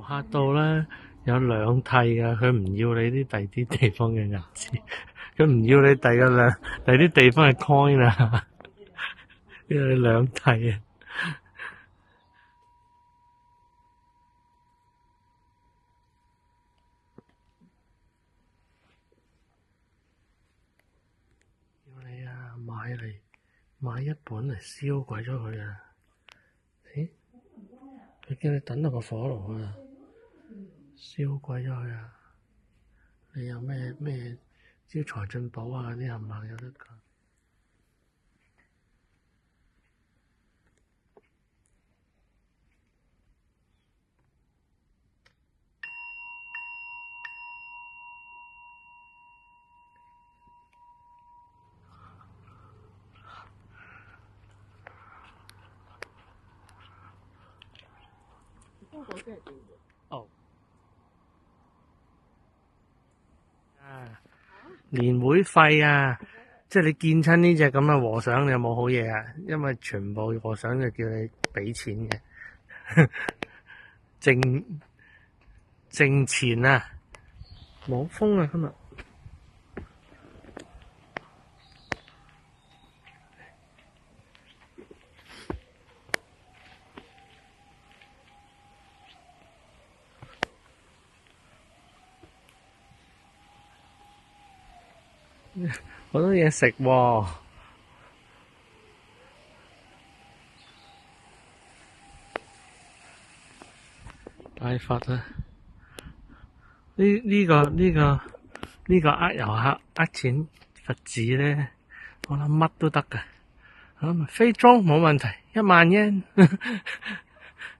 嚇到咧，有兩替㗎，佢唔要你啲第啲地方嘅銀紙，佢唔要你第啲地方嘅 coin 啊，要你兩替啊！要你啊買一本嚟燒鬼咗佢啊！咦？佢叫你等落個火爐啊！燒鬼咗佢啊！你有咩招財進寶啊嗰啲冚唪唥有得㗎？哦。年會費啊，即係你見親呢隻咁嘅和尚，你有冇好嘢啊？因為全部和尚就叫你俾錢嘅，剩錢啊，冇風啊今日。好多嘢食喎，大佛啊！呢個呃遊客呃錢佛寺咧，我諗乜都得㗎。咁飛鐘冇問題，10000yen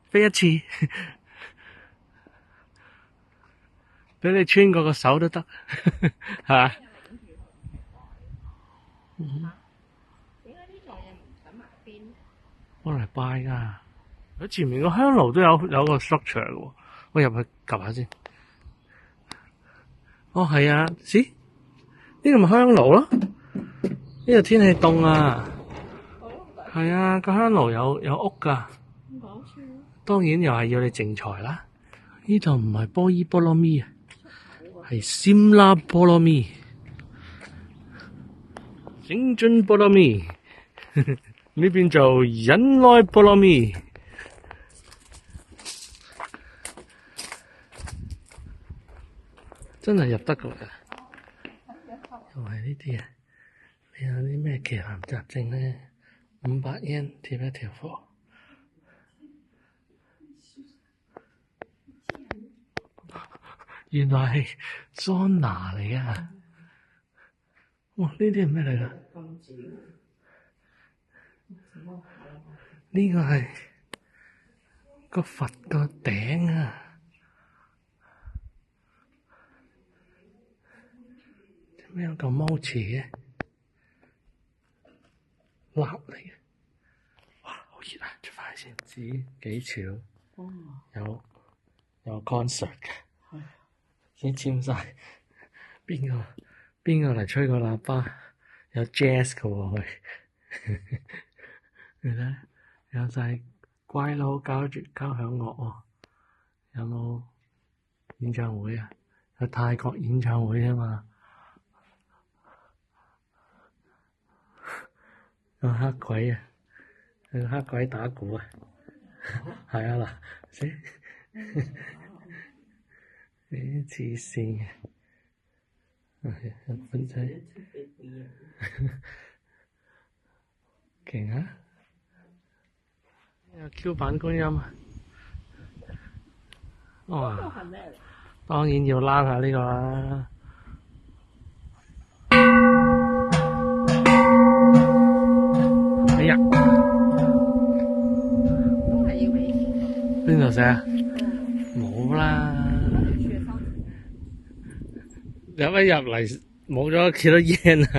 飛一次，俾你穿過個手都得，係嘛？點解呢座嘢唔抌埋邊？我嚟拜㗎，佢前面個香爐都有個 structure 嘅喎，我入去 𥄫 下先。哦，係啊，咦？呢個咪香爐咯？呢度天氣凍啊，係啊，個香爐有屋㗎。當然又係要你淨財啦。呢度唔係波伊波羅蜜啊，係閃拉波羅蜜。精進波羅蜜，呢邊就忍耐波羅蜜，真係入得過㗎。又係呢啲啊！你有啲咩奇難雜症咧？500yen貼一條貨，原來係桑拿嚟㗎。哇！呢啲係咩嚟㗎？呢個係個佛個頂啊！點解有嚿毛刺嘅？蠟嚟嘅。哇！好熱啊！出返去先，知幾潮？有 concert 嘅，先簽晒。邊個嚟吹個喇叭？有 jazz 嘅喎，你睇有晒乖佬交響樂喎。有冇演唱會啊？有泰國演唱會啊嘛。有黑鬼啊！有黑鬼打鼓啊！係啊嗱，先你黐線嘅。日本仔勁啊！有 Q 版觀音啊！哇！當然要拉下呢個啦。哎呀！都係要俾邊度寫啊？冇啦！入嚟冇咗幾多 yen 啊！